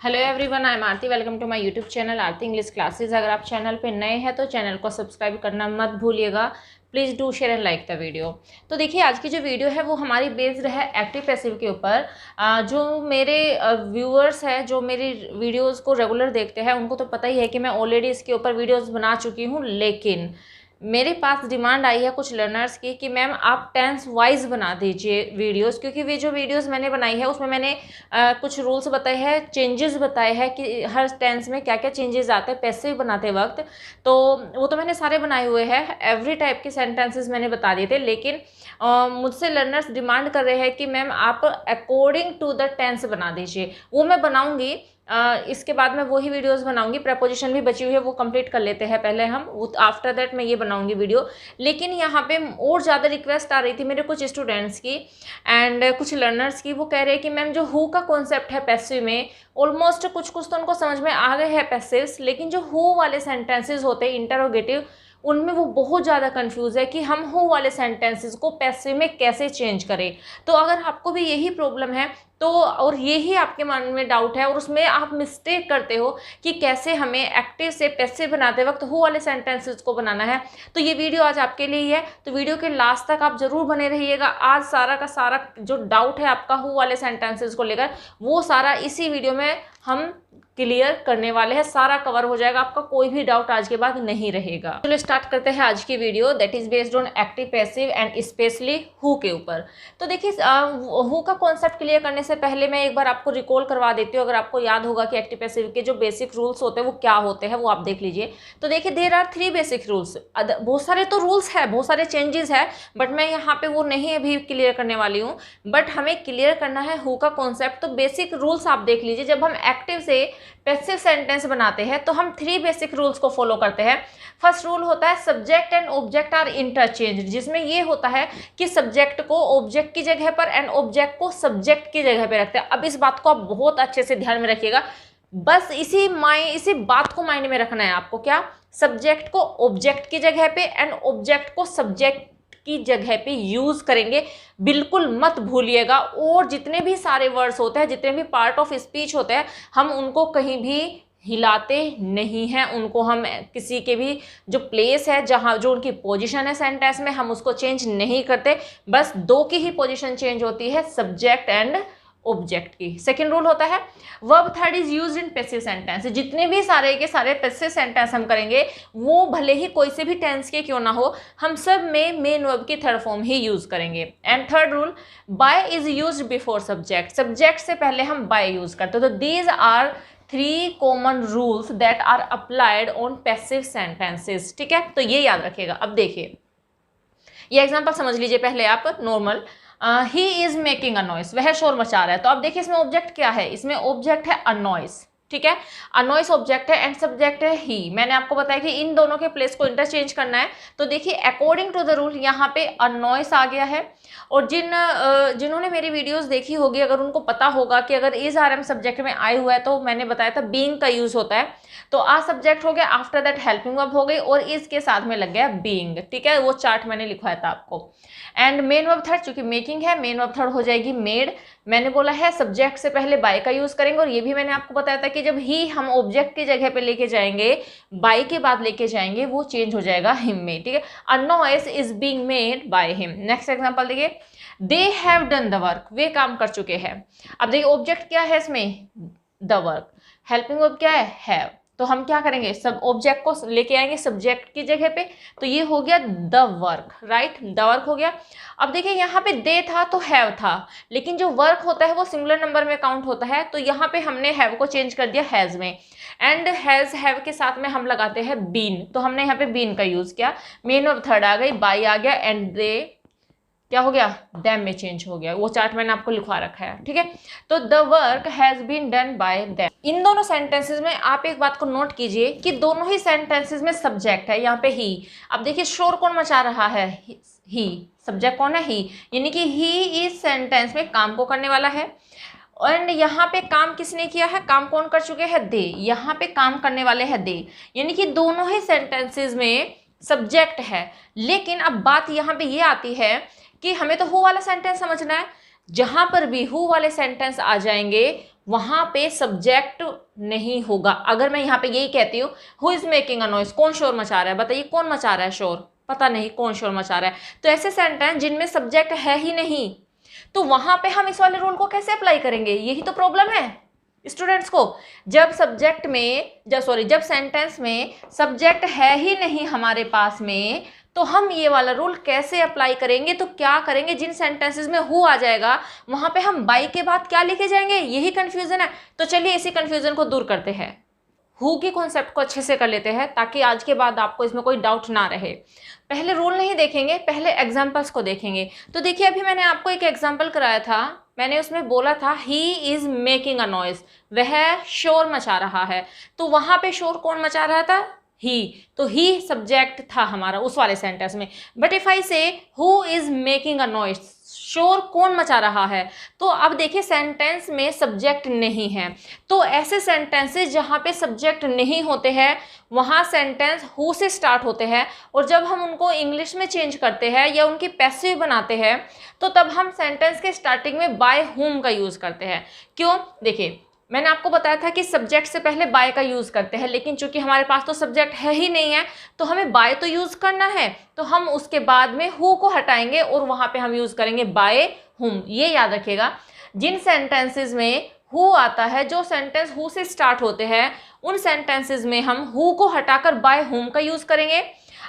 Hello everyone, I am Aarti. Welcome to my YouTube channel Aarti English classes. अगर आप channel पे नए हैं तो चैनल को सब्सक्राइब करना मत भूलिएगा। Please do share and like the video. तो देखिए, आज की जो वीडियो है वो हमारी बेस्ड है एक्टिव पैसिव के ऊपर। जो मेरे व्यूअर्स हैं, जो मेरी वीडियोज़ को रेगुलर देखते हैं, उनको तो पता ही है कि मैं ऑलरेडी इसके ऊपर वीडियोज़ बना चुकी हूँ। लेकिन मेरे पास डिमांड आई है कुछ लर्नर्स की कि मैम आप टेंस वाइज बना दीजिए वीडियोस, क्योंकि वे जो वीडियोस मैंने बनाई है उसमें मैंने कुछ रूल्स बताए हैं, चेंजेस बताए हैं कि हर टेंस में क्या क्या चेंजेस आते हैं पैसिव बनाते वक्त। तो वो तो मैंने सारे बनाए हुए हैं, एवरी टाइप के सेंटेंसेस मैंने बता दिए थे। लेकिन मुझसे लर्नर्स डिमांड कर रहे हैं कि मैम आप अकॉर्डिंग टू द टेंस बना दीजिए। वो मैं बनाऊँगी, इसके बाद मैं वही वीडियोस बनाऊंगी। प्रेपोजिशन भी बची हुई है, वो कंप्लीट कर लेते हैं पहले हम, आफ्टर दैट मैं ये बनाऊंगी वीडियो। लेकिन यहाँ पे और ज़्यादा रिक्वेस्ट आ रही थी मेरे कुछ स्टूडेंट्स की एंड कुछ लर्नर्स की। वो कह रहे हैं कि मैम जो हु का कॉन्सेप्ट है पैसिव में, ऑलमोस्ट कुछ कुछ तो उनको समझ में आ गए हैं पैसिव्स, लेकिन जो हु वाले सेंटेंसेज होते हैं इंटरोगेटिव, उनमें वो बहुत ज़्यादा कंफ्यूज है कि हम हु वाले सेंटेंसेस को पैसिव में कैसे चेंज करें। तो अगर आपको भी यही प्रॉब्लम है तो, और यही आपके मन में डाउट है और उसमें आप मिस्टेक करते हो कि कैसे हमें एक्टिव से पैसिव बनाते वक्त हु वाले सेंटेंसेस को बनाना है, तो ये वीडियो आज आपके लिए ही है। तो वीडियो के लास्ट तक आप जरूर बने रहिएगा। आज सारा का सारा जो डाउट है आपका हु वाले सेंटेंसेस को लेकर, वो सारा इसी वीडियो में हम क्लियर करने वाले हैं। सारा कवर हो जाएगा, आपका कोई भी डाउट आज के बाद नहीं रहेगा। चलो स्टार्ट करते हैं आज की video, that is based on active passive and specially who के ऊपर। तो देखिए, हु का कॉन्सेप्ट क्लियर करने से पहले मैं एक बार आपको रिकॉल करवा देती हूँ। अगर आपको याद होगा कि एक्टिव पैसिव के जो बेसिक रूल्स होते हैं वो क्या होते हैं, वो आप देख लीजिए। तो देखिए, देयर आर 3 बेसिक रूल्स। बहुत सारे तो रूल्स है, बहुत सारे चेंजेस है, बट मैं यहाँ पे वो नहीं अभी क्लियर करने वाली हूँ। बट हमें क्लियर करना है हु का कॉन्सेप्ट। तो बेसिक रूल्स आप देख लीजिए। जब हम एक्टिव से पैसिव सेंटेंस बनाते हैं तो हम 3 बेसिक रूल्स को फॉलो करते हैं। फर्स्ट रूल होता है subject and object are interchange, जिसमें ये होता है कि सब्जेक्ट को ऑब्जेक्ट की जगह पर एंड ऑब्जेक्ट को सब्जेक्ट की जगह पर रखते हैं। अब इस बात को आप बहुत अच्छे से ध्यान में रखिएगा, बस इसी बात को माइंड में रखना है आपको। क्या? सब्जेक्ट को ऑब्जेक्ट की जगह पे एंड ऑब्जेक्ट को सब्जेक्ट की जगह पे यूज करेंगे, बिल्कुल मत भूलिएगा। और जितने भी सारे वर्ड्स होते हैं, जितने भी पार्ट ऑफ स्पीच होते हैं, हम उनको कहीं भी हिलाते नहीं हैं। उनको हम किसी के भी जो प्लेस है, जहां जो उनकी पोजीशन है सेंटेंस में, हम उसको चेंज नहीं करते। बस 2 की ही पोजीशन चेंज होती है, सब्जेक्ट एंड ऑब्जेक्ट की। सेकेंड रूल होता है verb third is used in passive sentence. जितने भी सारे के सारे पैसिव सेंटेंस हम करेंगे, वो भले ही कोई से भी टेंस के क्यों ना हो, हम सब में मेन वर्ब की थर्ड फॉर्म ही यूज करेंगे। And third rule, by is used before subject. Subject से पहले हम बाय यूज करते हैं। तो these are 3 common rules that are applied on passive sentences. ठीक है, तो ये याद रखिएगा। अब देखिए, ये एग्जाम्पल समझ लीजिए पहले आप। Normal, he is making a noise, वह शोर मचा रहा है। तो अब देखिए, इसमें ऑब्जेक्ट क्या है? इसमें ऑब्जेक्ट है अ नॉइस। ठीक है, अ नॉइस ऑब्जेक्ट है एंड सब्जेक्ट है ही। मैंने आपको बताया कि इन दोनों के प्लेस को इंटरचेंज करना है। तो देखिए, अकॉर्डिंग टू द रूल यहाँ पे अ नॉइस आ गया है। और जिन्होंने मेरी वीडियोस देखी होगी, अगर उनको पता होगा कि अगर इज आर एम सब्जेक्ट में आए हुआ है, तो मैंने बताया था बीइंग का यूज होता है। तो आ सब्जेक्ट हो गया, आफ्टर दैट हेल्पिंग वर्ब हो गई और इज के साथ में लग गया बीइंग। ठीक है, वो चार्ट मैंने लिखवाया था आपको। एंड मेन वर्ब थर्ड, चूंकि मेकिंग है, मेन वर्ब थर्ड हो जाएगी मेड। मैंने बोला है सब्जेक्ट से पहले बाय का यूज करेंगे, और ये भी मैंने आपको बताया था कि जब ही हम ऑब्जेक्ट की जगह पे लेके जाएंगे, बाय के बाद लेके जाएंगे, वो चेंज हो जाएगा हिम में। ठीक है, a noise is being made by him. Next example देखिए, they have done the work, वे काम कर चुके हैं। अब देखिए, ऑब्जेक्ट क्या है इसमें? The work. हेल्पिंग वर्ब क्या है? हैव। तो हम क्या करेंगे? सब ऑब्जेक्ट को लेके आएंगे सब्जेक्ट की जगह पे। तो ये हो गया the work, right? The work हो गया। अब देखिए, यहाँ पे दे था तो हैव था, लेकिन जो वर्क होता है वो सिंगुलर नंबर में काउंट होता है। तो यहाँ पे हमने हैव को चेंज कर दिया हैज में, एंड हैज हैव के साथ में हम लगाते हैं बीन। तो हमने यहाँ पे बीन का यूज किया। मेन वर्ब थर्ड आ गई, बाई आ गया, एंड दे क्या हो गया? देम में चेंज हो गया। वो चार्ट मैंने आपको लिखवा रखा है। ठीक है, तो the work has been done by them. इन दोनों सेंटेंसेस में आप एक बात को नोट कीजिए कि दोनों ही सेंटेंसेस में सब्जेक्ट है, यहाँ पे ही। अब देखिए, शोर कौन मचा रहा है? ही। सब्जेक्ट कौन है? ही। यानी कि ही इस सेंटेंस में काम को करने वाला है। एंड यहाँ पे काम किसने किया है? काम कौन कर चुके हैं? दे। यहाँ पे काम करने वाले हैं दे। यानी कि दोनों ही सेंटेंसेस में सब्जेक्ट है। लेकिन अब बात यहाँ पे ये आती है कि हमें तो हु वाला सेंटेंस समझना है। जहां पर भी हु वाले सेंटेंस आ जाएंगे वहां पे सब्जेक्ट नहीं होगा। अगर मैं यहाँ पे यही कहती हूँ who is making a noise, कौन शोर मचा रहा है, बताइए कौन मचा रहा है शोर, पता नहीं कौन शोर मचा रहा है। तो ऐसे सेंटेंस जिनमें सब्जेक्ट है ही नहीं, तो वहां पे हम इस वाले रूल को कैसे अप्लाई करेंगे, यही तो प्रॉब्लम है स्टूडेंट्स को। जब सब्जेक्ट में जब सेंटेंस में सब्जेक्ट है ही नहीं हमारे पास में, तो हम ये वाला रूल कैसे अप्लाई करेंगे। तो क्या करेंगे, जिन सेंटेंसेस में हु आ जाएगा वहां पे हम बाय के बाद क्या लिखे जाएंगे, यही कंफ्यूजन है। तो चलिए इसी कंफ्यूजन को दूर करते हैं, हु की कॉन्सेप्ट को अच्छे से कर लेते हैं ताकि आज के बाद आपको इसमें कोई डाउट ना रहे। पहले रूल नहीं देखेंगे, पहले एग्जाम्पल्स को देखेंगे। तो देखिए अभी मैंने आपको एक एग्जाम्पल कराया था, मैंने उसमें बोला था he is making a noise, वह शोर मचा रहा है। तो वहां पे शोर कौन मचा रहा था, ही, तो ही सब्जेक्ट था हमारा उस वाले सेंटेंस में। बट इफ आई से who is making a noise, शोर कौन मचा रहा है, तो अब देखिए सेंटेंस में सब्जेक्ट नहीं है। तो ऐसे सेंटेंसेस जहाँ पे सब्जेक्ट नहीं होते हैं वहाँ सेंटेंस हु से स्टार्ट होते हैं, और जब हम उनको इंग्लिश में चेंज करते हैं या उनकी पैसिव बनाते हैं तो तब हम सेंटेंस के स्टार्टिंग में बाय हुम का यूज़ करते हैं। क्यों, देखिए मैंने आपको बताया था कि सब्जेक्ट से पहले बाय का यूज़ करते हैं, लेकिन चूंकि हमारे पास तो सब्जेक्ट है ही नहीं है तो हमें बाय तो यूज़ करना है, तो हम उसके बाद में हु को हटाएंगे और वहाँ पे हम यूज़ करेंगे बाय हुम। ये याद रखिएगा, जिन सेंटेंसेस में हु आता है, जो सेंटेंस हु से स्टार्ट होते हैं, उन सेंटेंसेस में हम हु को हटाकर बाय हुम का यूज़ करेंगे।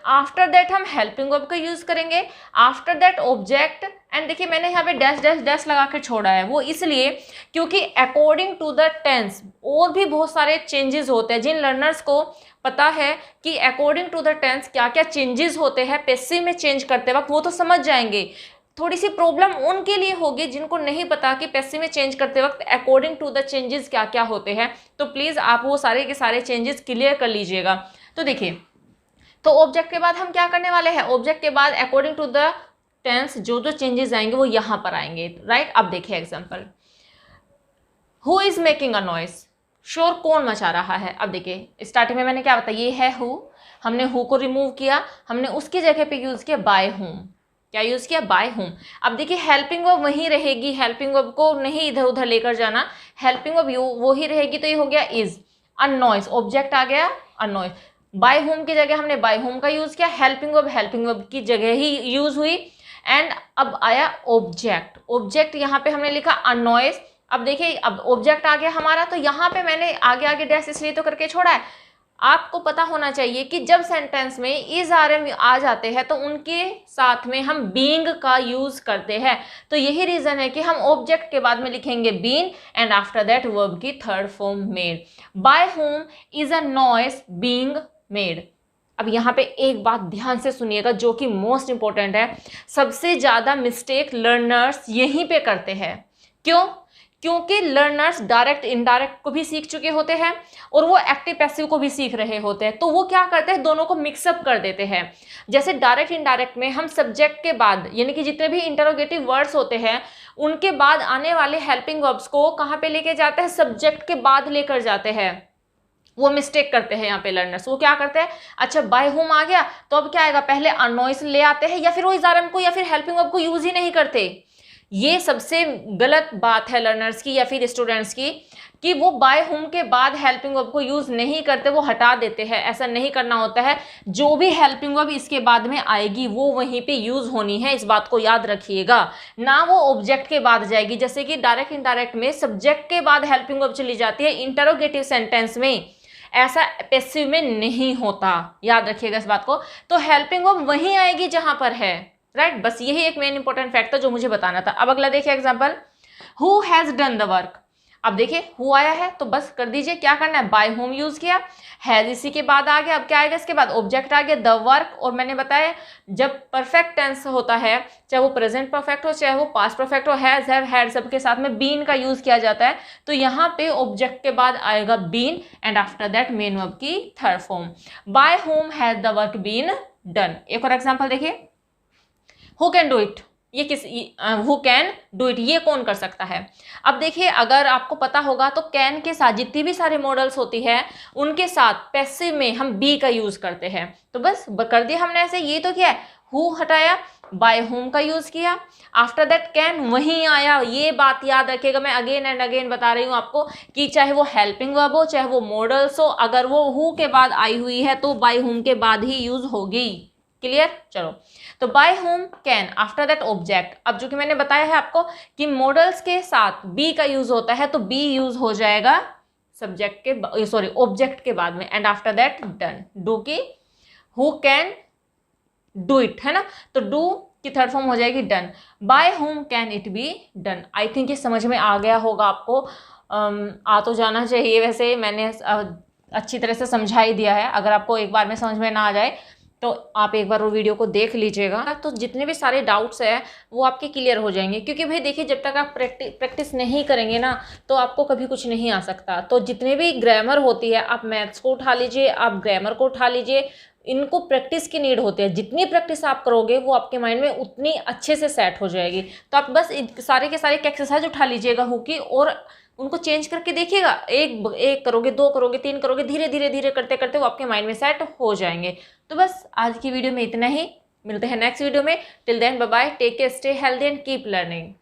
आफ्टर दैट हम हेल्पिंग वर्ब का यूज़ करेंगे, आफ्टर दैट ऑब्जेक्ट। एंड देखिए मैंने यहाँ पे डैश डैश डैश लगा के छोड़ा है, वो इसलिए क्योंकि अकॉर्डिंग टू द टेंस और भी बहुत सारे चेंजेस होते हैं। जिन लर्नर्स को पता है कि अकॉर्डिंग टू द टेंस क्या क्या चेंजेस होते हैं पैसिव में चेंज करते वक्त, वो तो समझ जाएंगे। थोड़ी सी प्रॉब्लम उनके लिए होगी जिनको नहीं पता कि पैसिव में चेंज करते वक्त अकॉर्डिंग टू द चेंजेस क्या क्या होते हैं। तो प्लीज़ आप वो सारे के सारे चेंजेस क्लियर कर लीजिएगा। तो देखिए, तो ऑब्जेक्ट के बाद हम क्या करने वाले हैं, ऑब्जेक्ट के बाद अकॉर्डिंग टू द टेंस जो जो चेंजेस आएंगे वो यहाँ पर आएंगे, राइट। अब देखिए example, who is making a noise, शोर कौन मचा रहा है। अब देखिए स्टार्टिंग में मैंने क्या बताया, ये है हु, हमने हु को रिमूव किया, हमने उसकी जगह पे यूज किया बाय हुम। क्या यूज किया, बाय हुम। अब देखिए हेल्पिंग वर्ब वहीं रहेगी, हेल्पिंग वर्ब को नहीं इधर उधर लेकर जाना, हेल्पिंग वर्ब वो ही रहेगी। तो ये हो गया इज, अ नॉइस, ऑब्जेक्ट आ गया अ नॉइस। बाय होम की जगह हमने बाय होम का यूज किया, हेल्पिंग वर्ब की जगह ही यूज हुई। एंड अब आया ऑब्जेक्ट, ऑब्जेक्ट यहाँ पे हमने लिखा अ नॉइस। अब देखिए अब ऑब्जेक्ट आ गया हमारा, तो यहाँ पे मैंने आगे आगे डैश इसलिए तो करके छोड़ा है। आपको पता होना चाहिए कि जब सेंटेंस में इज आर एम आ जाते हैं तो उनके साथ में हम बीइंग का यूज करते हैं। तो यही रीजन है कि हम ऑब्जेक्ट के बाद में लिखेंगे been and after that verb की third form made. By whom is a noise being made. अब यहाँ पे एक बात ध्यान से सुनिएगा जो कि मोस्ट इंपॉर्टेंट है, सबसे ज़्यादा मिस्टेक लर्नर्स यहीं पे करते हैं। क्यों, क्योंकि लर्नर्स डायरेक्ट इनडायरेक्ट को भी सीख चुके होते हैं और वो एक्टिव पैसिव को भी सीख रहे होते हैं, तो वो क्या करते हैं, दोनों को मिक्सअप कर देते हैं। जैसे डायरेक्ट इनडायरेक्ट में हम सब्जेक्ट के बाद यानी कि जितने भी इंटरोगेटिव वर्ड्स होते हैं उनके बाद आने वाले हेल्पिंग वर्ब्स को कहाँ पे लेके जाते हैं, सब्जेक्ट के बाद लेकर जाते हैं। वो मिस्टेक करते हैं यहाँ पे लर्नर्स। वो क्या करते हैं, अच्छा बाय होम आ गया तो अब क्या आएगा, पहले अननॉइस ले आते हैं या फिर वो इजारम को या फिर हेल्पिंग वर्ब को यूज ही नहीं करते। ये सबसे गलत बात है लर्नर्स की या फिर स्टूडेंट्स की, कि वो बाय होम के बाद हेल्पिंग वर्ब को यूज नहीं करते, वो हटा देते हैं। ऐसा नहीं करना होता है, जो भी हेल्पिंग वर्ब इसके बाद में आएगी वो वहीं पे यूज होनी है, इस बात को याद रखिएगा, ना वो ऑब्जेक्ट के बाद जाएगी। जैसे कि डायरेक्ट इनडायरेक्ट में सब्जेक्ट के बाद हेल्पिंग वर्ब चली जाती है, इंटरोगेटिव सेंटेंस में ऐसा पैसिव में नहीं होता, याद रखिएगा इस बात को। तो हेल्पिंग वर्ब वहीं आएगी जहां पर है, राइट। बस यही एक मेन इंपॉर्टेंट फैक्ट था जो मुझे बताना था। अब अगला देखिए example, who has done the work. अब देखिए हु आया है तो बस कर दीजिए, क्या करना है, बाय होम यूज किया, हैज इसी के बाद आ गया। अब क्या आएगा इसके बाद, ऑब्जेक्ट आ गया द वर्क। और मैंने बताया जब परफेक्ट टेंस होता है, चाहे वो प्रेजेंट परफेक्ट हो चाहे वो पास्ट परफेक्ट हो, हैज हैव हैड सबके साथ में बीन का यूज किया जाता है। तो यहाँ पे ऑब्जेक्ट के बाद आएगा been and after that main verb की third form. By whom has the work been done. एक और एग्जाम्पल देखिए, हु कैन डू इट, ये किस, हु कैन डू इट, ये कौन कर सकता है। अब देखिए अगर आपको पता होगा तो कैन के साथ जितनी भी सारे मॉडल्स होती है उनके साथ पैसिव में हम बी का यूज करते हैं। तो बस कर दिया हमने ऐसे, ये तो क्या है, हु हटाया, बाय होम का यूज किया। आफ्टर दैट कैन वहीं आया। ये बात याद रखिएगा, मैं अगेन एंड अगेन बता रही हूँ आपको कि चाहे वो हेल्पिंग वर्ब हो, चाहे वो मॉडल्स हो, अगर वो हु के बाद आई हुई है तो बाय होम के बाद ही यूज होगी। क्लियर? चलो, तो by whom can, after that object. अब जो कि मैंने बताया है आपको कि मॉडल्स के साथ बी का यूज होता है, तो बी यूज हो जाएगा सब्जेक्ट के, सॉरी ऑब्जेक्ट के बाद में, and after that done. Do की हु कैन डू इट, है ना, तो डू की थर्ड फॉर्म हो जाएगी done. By whom can it be done. I think ये समझ में आ गया होगा आपको, आ तो जाना चाहिए। वैसे मैंने अच्छी तरह से समझा ही दिया है। अगर आपको एक बार में समझ में ना आ जाए तो आप एक बार वो वीडियो को देख लीजिएगा, तो जितने भी सारे डाउट्स हैं वो आपके क्लियर हो जाएंगे। क्योंकि भाई देखिए, जब तक आप प्रैक्टिस नहीं करेंगे ना तो आपको कभी कुछ नहीं आ सकता। तो जितने भी ग्रामर होती है, आप मैथ्स को उठा लीजिए, आप ग्रामर को उठा लीजिए, इनको प्रैक्टिस की नीड होती है। जितनी प्रैक्टिस आप करोगे वो आपके माइंड में उतनी अच्छे से सेट हो जाएगी। तो आप बस सारे के सारे एक्सरसाइज उठा लीजिएगा हु की, और उनको चेंज करके देखिएगा। एक करोगे, 2 करोगे, 3 करोगे, धीरे धीरे धीरे करते करते वो आपके माइंड में सेट हो जाएंगे। तो बस आज की वीडियो में इतना ही। मिलते हैं नेक्स्ट वीडियो में। Till then bye bye, take care, stay healthy and keep learning.